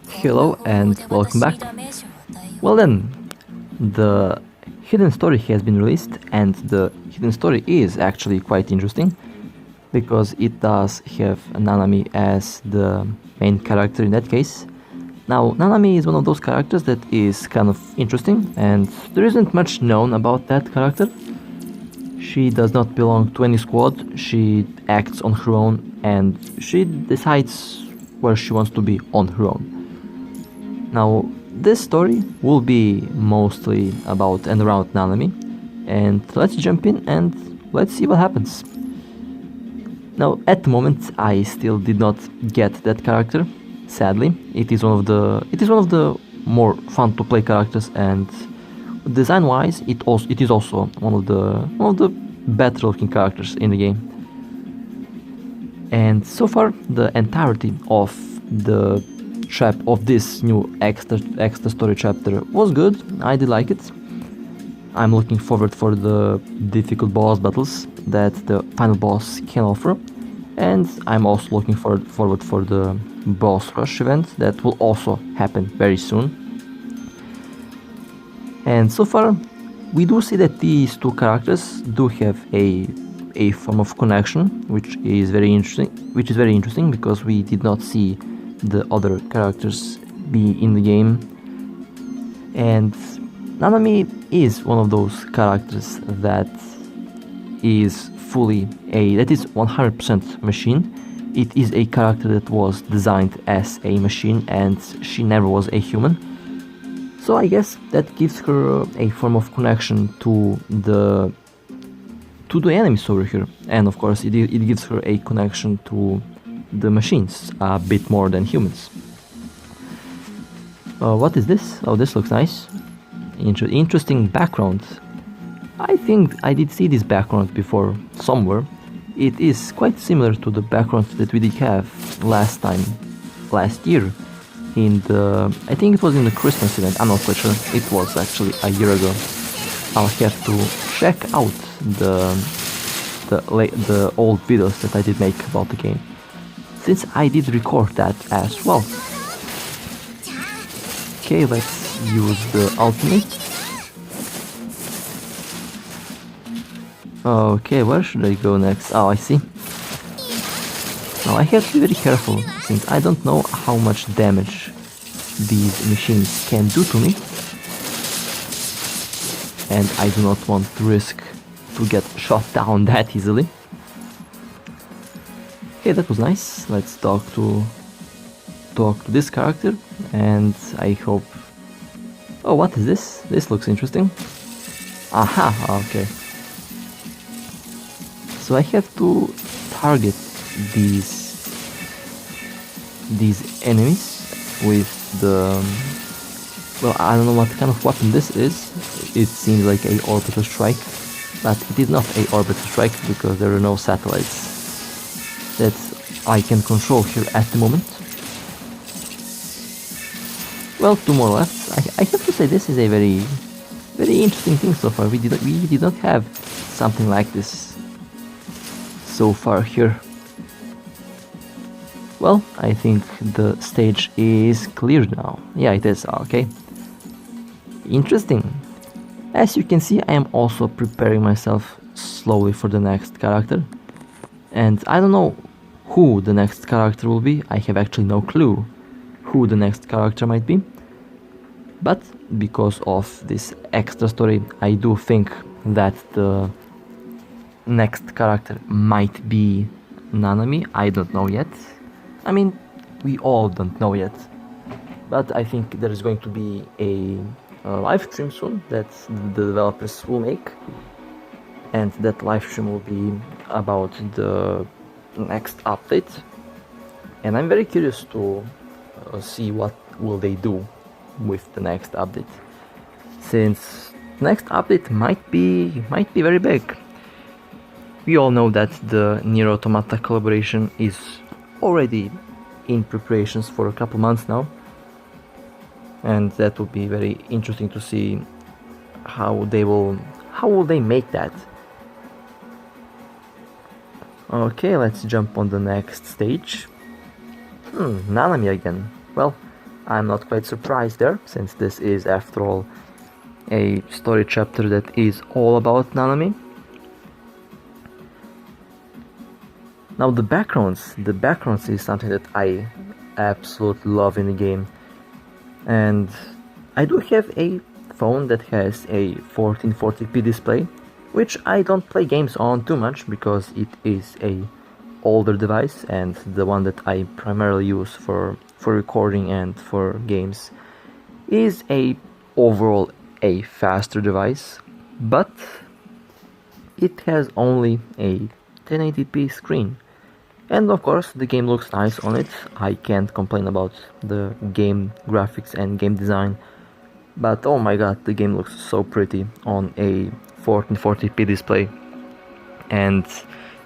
Hello and welcome back. Well then, the hidden story has been released, and the hidden story is actually quite interesting because it does have Nanami as the main character in that case. Now, Nanami is one of those characters that is kind of interesting, and there isn't much known about that character. She does not belong to any squad, she acts on her own, and she decides where she wants to be on her own. Now, this story will be mostly about and around Nanami, and let's jump in and let's see what happens. Now, at the moment, I still did not get that character. Sadly, it is one of the more fun to play characters, and design-wise, it is also one of the better-looking characters in the game. And so far, the entirety of the of this new extra story chapter was good. I did like it. I'm looking forward for the difficult boss battles that the final boss can offer, and I'm also looking forward for the boss rush event that will also happen very soon. And so far, we do see that these two characters do have a form of connection, which is very interesting because we did not see the other characters be in the game. And Nanami is one of those characters that is 100% machine. It is a character that was designed as a machine, and she never was a human. So I guess that gives her a form of connection to the enemies over here, and of course it gives her a connection to the machines a bit more than humans. What is this? Oh, this looks nice. Interesting background. I think I did see this background before somewhere. It is quite similar to the background that we did have last year in the, I think it was in the Christmas event. I'm not quite sure. It was actually a year ago. I'll have to check out the old videos that I did make about the game, since I did record that as well. Okay, let's use the ultimate. Okay, where should I go next? Oh, I see. Now I have to be very careful, since I don't know how much damage these machines can do to me, and I do not want to risk to get shot down that easily. Okay, that was nice. Let's talk to this character, and I hope... Oh, what is this? This looks interesting. Aha, okay. So I have to target these enemies with the... Well, I don't know what kind of weapon this is. It seems like a orbital strike, but it is not a orbital strike because there are no satellites that I can control here at the moment. Well, two more left. I have to say this is a very, very interesting thing so far. We did not have something like this so far here. Well, I think the stage is clear now. Yeah, it is. Okay. Interesting. As you can see, I am also preparing myself slowly for the next character. And I don't know who the next character will be. I have actually no clue who the next character might be. But because of this extra story, I do think that the next character might be Nanami. I don't know yet. I mean, we all don't know yet. But I think there is going to be a live stream soon that the developers will make. And that live stream will be about the next update. And I'm very curious to see what will they do with the next update, since next update might be very big. We all know that the Nier Automata collaboration is already in preparations for a couple months now, and that will be very interesting to see how will they make that. Okay, let's jump on the next stage. Nanami again. Well, I'm not quite surprised there, since this is, after all, a story chapter that is all about Nanami. Now the backgrounds is something that I absolutely love in the game, and I do have a phone that has a 1440p display, which I don't play games on too much because it is a older device, and the one that I primarily use for recording and for games is overall a faster device, but it has only a 1080p screen, and of course the game looks nice on it. I can't complain about the game graphics and game design, but oh my god, the game looks so pretty on a 1440p display, and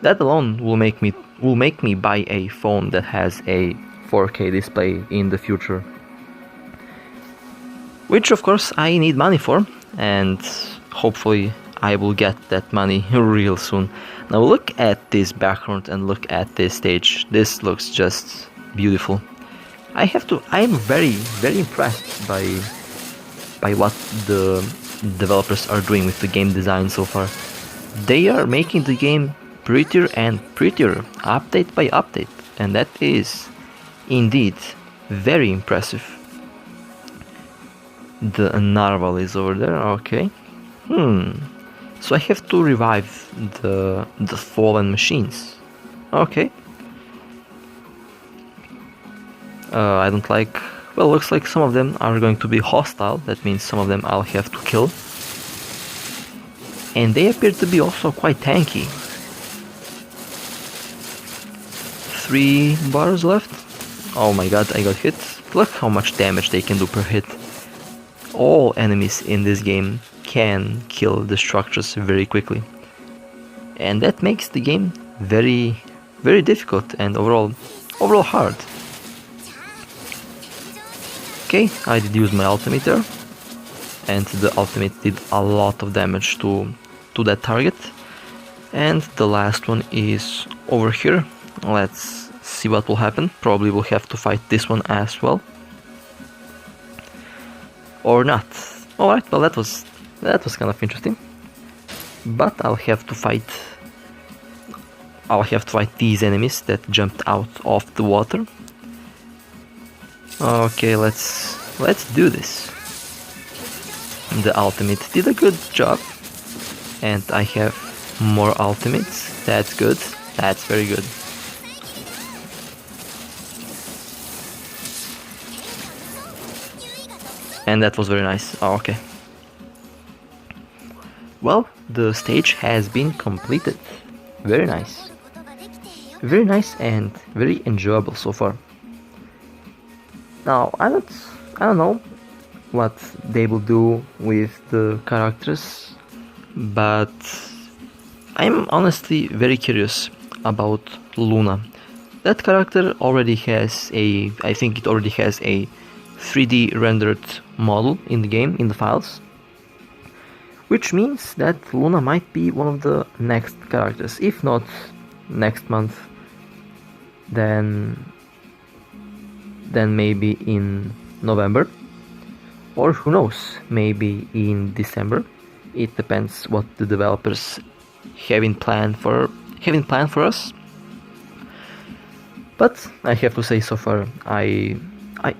that alone will make me buy a phone that has a 4K display in the future, which of course I need money for, and hopefully I will get that money real soon. Now look at this background and look at this stage. This looks just beautiful. I'm very impressed by what the developers are doing with the game design so far. They are making the game prettier and prettier, update by update, and that is indeed very impressive. The narwhal is over there, okay. So I have to revive the fallen machines. Okay. I don't like... Well, looks like some of them are going to be hostile. That means some of them I'll have to kill. And they appear to be also quite tanky. 3 bars left. Oh my god, I got hit. Look how much damage they can do per hit. All enemies in this game can kill the structures very quickly, and that makes the game very difficult and overall hard. Okay, I did use my ultimate there, and the ultimate did a lot of damage to that target. And the last one is over here. Let's see what will happen. Probably we'll have to fight this one as well, or not. Alright, well that was kind of interesting. But I'll have to fight these enemies that jumped out of the water. Okay, let's do this. The ultimate did a good job, and I have more ultimates. That's good. That's very good. And that was very nice. Oh, okay. Well, the stage has been completed. Very nice. Very nice and very enjoyable so far. Now, I don't know what they will do with the characters, but I'm honestly very curious about Luna. That character already has I think it already has a 3D rendered model in the game, in the files, which means that Luna might be one of the next characters. If not next month, then maybe in November, or who knows, maybe in December. It depends what the developers have in plan for us. But I have to say, so far I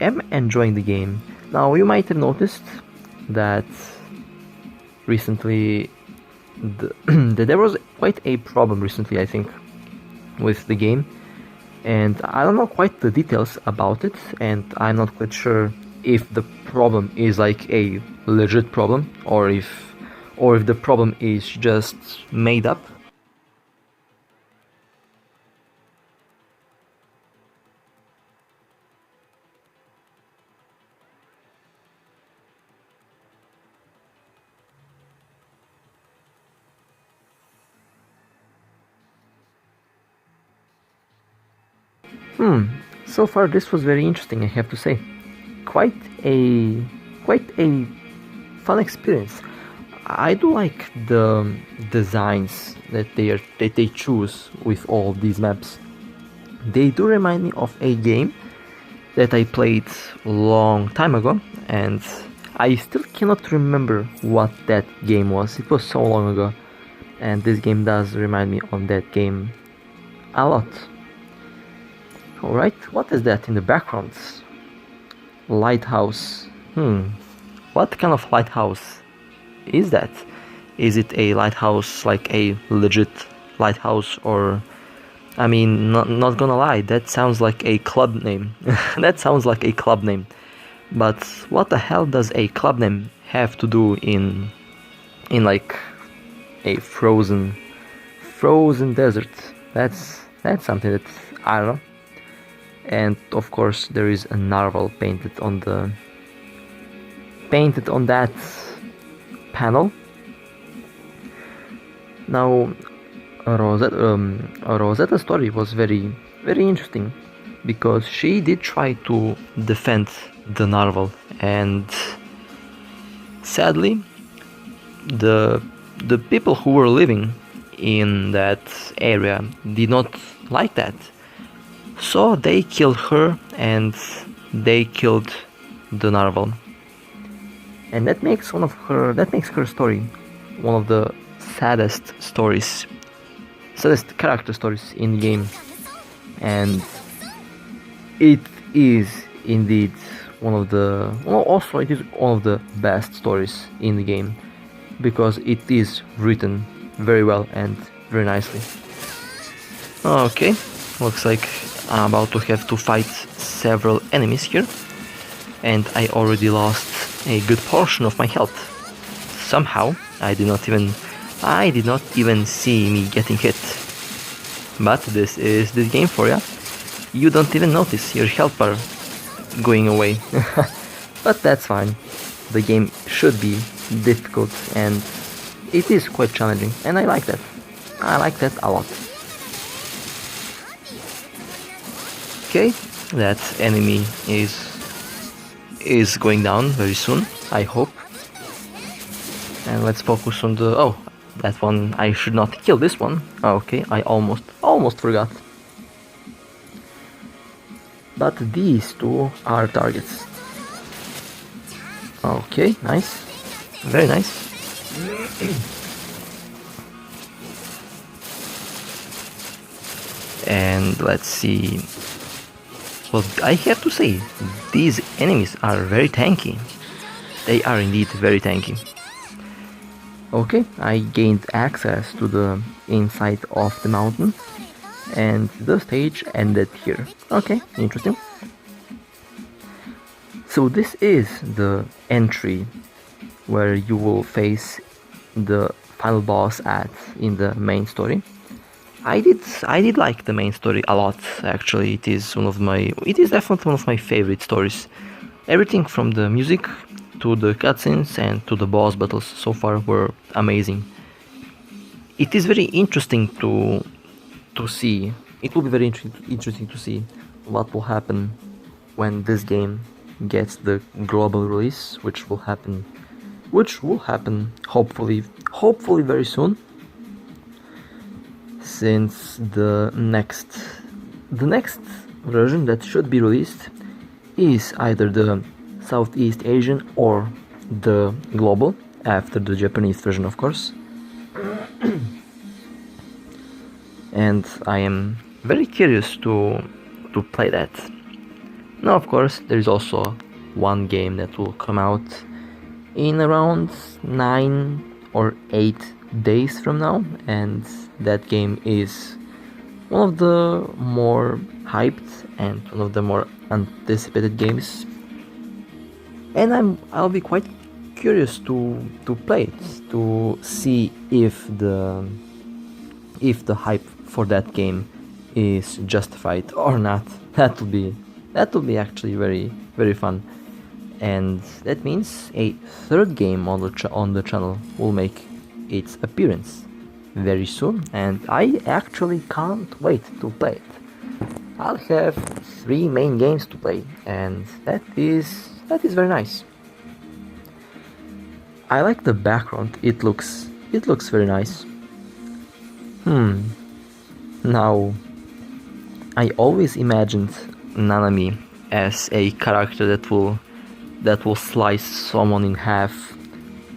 am enjoying the game. Now, you might have noticed that recently that there was quite a problem recently, I think, with the game, and I don't know quite the details about it, and I'm not quite sure if the problem is like a legit problem, or if the problem is just made up. So far this was very interesting, I have to say. Quite a fun experience. I do like the designs that they choose with all these maps. They do remind me of a game that I played a long time ago, and I still cannot remember what that game was. It was so long ago, and this game does remind me of that game a lot. Alright, what is that in the background? Lighthouse. What kind of lighthouse is that? Is it a lighthouse, like a legit lighthouse, or... I mean, not gonna lie, that sounds like a club name. That sounds like a club name. But what the hell does a club name have to do in like a frozen desert? That's something that I don't know. And of course there is a narwhal painted on that panel. Now Rosetta's story was very, very interesting, because she did try to defend the narwhal, and sadly the people who were living in that area did not like that, so they killed her and they killed the narwhal, and that makes her story one of the saddest character stories in the game. And it is indeed it is one of the best stories in the game, because it is written very well and very nicely. Okay, looks like I'm about to have to fight several enemies here, and I already lost a good portion of my health. Somehow I did not even see me getting hit. But this is the game for ya. You don't even notice your health bar going away. But that's fine. The game should be difficult, and it is quite challenging, and I like that. I like that a lot. Okay, that enemy is going down very soon, I hope. And let's focus on the... oh, that one, I should not kill this one. Okay, I almost forgot. But these two are targets. Okay, nice. Very nice. And let's see. Well, I have to say, these enemies are very tanky. They are indeed very tanky. Okay, I gained access to the inside of the mountain, and the stage ended here. Okay, interesting. So this is the entry where you will face the final boss in the main story. I did like the main story a lot, actually. It is definitely one of my favorite stories. Everything from the music to the cutscenes and to the boss battles so far were amazing. It is very interesting to see. It will be very interesting to see what will happen when this game gets the global release, which will happen hopefully very soon. Since the next version that should be released is either the Southeast Asian or the global, after the Japanese version, of course. And I am very curious to play that. Now, of course, there is also one game that will come out in around 9 or 8 days from now, and that game is one of the more hyped and one of the more anticipated games, and I'll be quite curious to play it, to see if the hype for that game is justified or not. That will be actually very, very fun, and that means a third game on the channel will make its appearance very soon, and I actually can't wait to play it. I'll have 3 main games to play, and that is very nice. I like the background. It looks very nice. Now, I always imagined Nanami as a character that will slice someone in half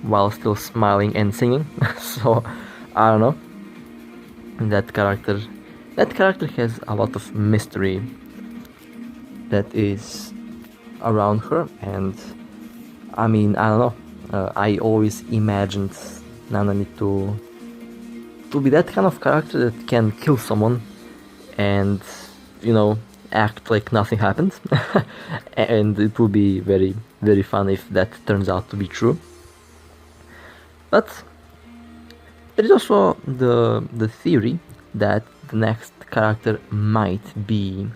while still smiling and singing. So I don't know. That character has a lot of mystery that is around her, and I mean, I don't know. I always imagined Nanami to be that kind of character that can kill someone and, you know, act like nothing happened. And it will be very, very fun if that turns out to be true. But there is also the theory that the next character might be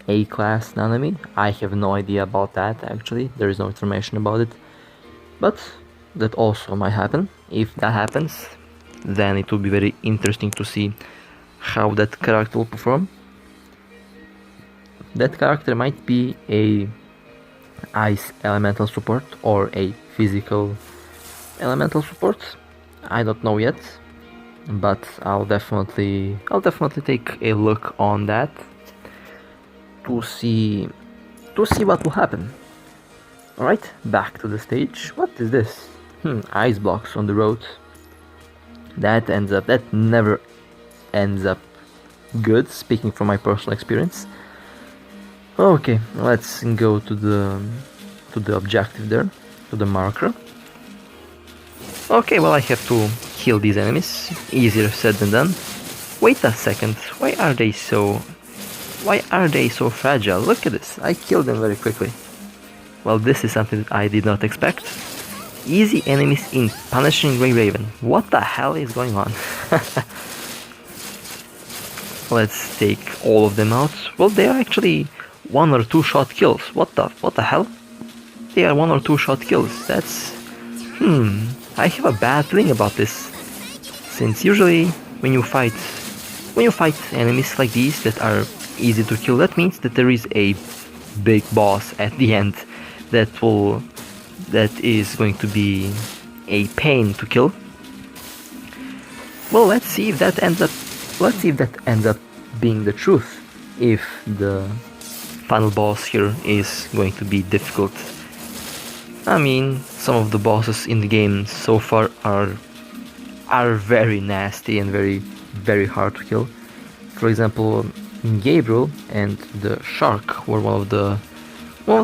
A-class Nanami. I have no idea about that, actually. There is no information about it. But that also might happen. If that happens, then it will be very interesting to see how that character will perform. That character might be a ice elemental support or a physical elemental support. I don't know yet, but I'll definitely take a look on that to see what will happen. Alright, back to the stage. What is this? Ice blocks on the road. That never ends up good, speaking from my personal experience. Okay, let's go to the objective there, to the marker. Okay, well, I have to kill these enemies. Easier said than done. Wait a second, why are they so fragile? Look at this, I killed them very quickly. Well, this is something that I did not expect. Easy enemies in punishing Grey Raven. What the hell is going on? Let's take all of them out. Well, they are actually 1 or 2 shot kills. What the hell? They are 1 or 2 shot kills. That's... I have a bad feeling about this. Since usually when you fight enemies like these that are easy to kill, that means that there is a big boss at the end that is going to be a pain to kill. Well, let's see if that ends up being the truth. If the final boss here is going to be difficult. I mean, some of the bosses in the game so far are very nasty and very, very hard to kill. For example, Gabriel and the Shark were one of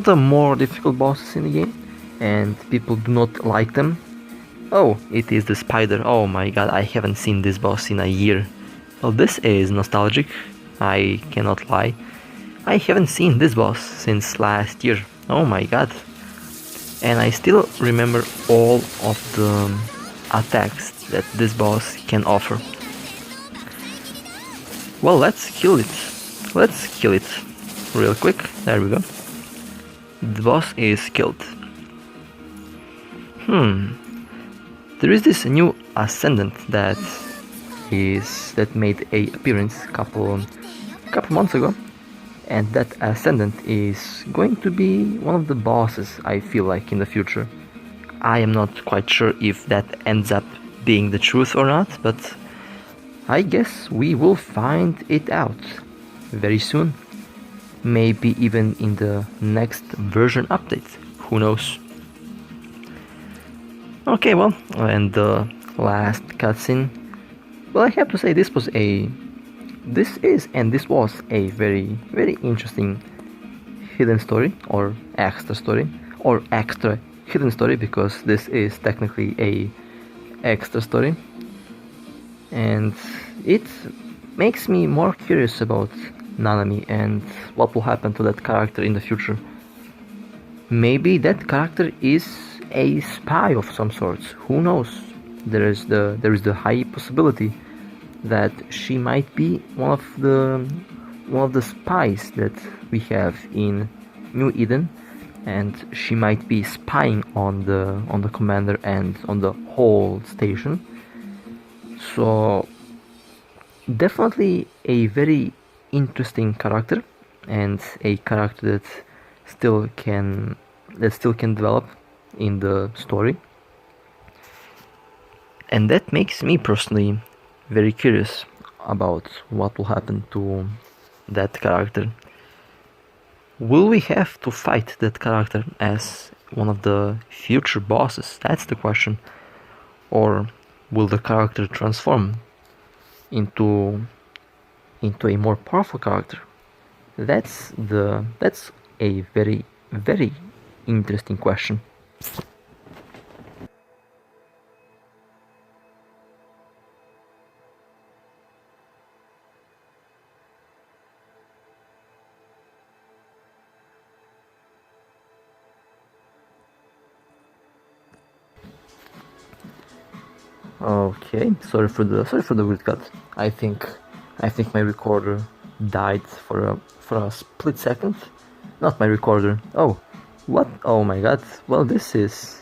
the more difficult bosses in the game, and people do not like them. Oh, it is the spider. Oh my god, I haven't seen this boss in a year. Well, this is nostalgic, I cannot lie. I haven't seen this boss since last year. Oh my god. And I still remember all of the attacks that this boss can offer. Well, let's kill it. Let's kill it real quick. There we go. The boss is killed. There is this new ascendant that made a appearance couple months ago, and that ascendant is going to be one of the bosses, I feel like, in the future. I am not quite sure if that ends up being the truth or not, but I guess we will find it out very soon. Maybe even in the next version update, who knows. Okay, well, and the last cutscene. Well, I have to say this was a very, very interesting hidden story, or extra hidden story, because this is technically a extra story, and it makes me more curious about Nanami and what will happen to that character in the future. Maybe that character is a spy of some sorts. Who knows? There is the high possibility that she might be one of the spies that we have in New Eden, and she might be spying on the commander and on the whole station. So definitely a very interesting character, and a character that still can develop in the story, and that makes me personally very curious about what will happen to that character. Will we have to fight that character as one of the future bosses? That's the question. Or will the character transform into a more powerful character? That's a very interesting question. Okay, sorry for the weird cut. I think my recorder died for a split second. Not my recorder. Oh, what? Oh my god. Well, this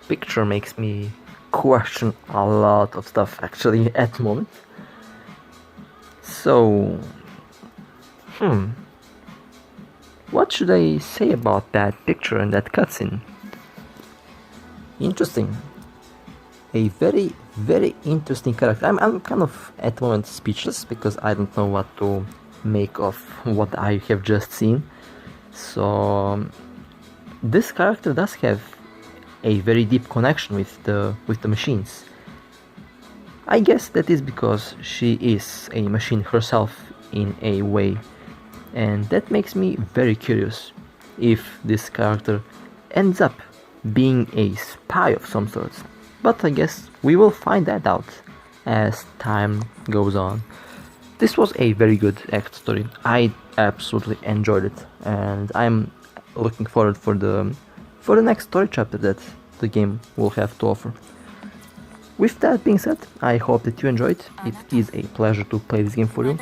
picture makes me question a lot of stuff actually at the moment. So, what should I say about that picture and that cutscene? Interesting. A very interesting character. I'm kind of at the moment speechless because I don't know what to make of what I have just seen. So this character does have a very deep connection with the machines. I guess that is because she is a machine herself in a way, and that makes me very curious if this character ends up being a spy of some sort. But I guess we will find that out as time goes on. This was a very good act story. I absolutely enjoyed it, and I'm looking forward for the next story chapter that the game will have to offer. With that being said, I hope that you enjoyed. It is a pleasure to play this game for you.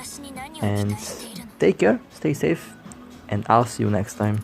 And take care, stay safe, and I'll see you next time.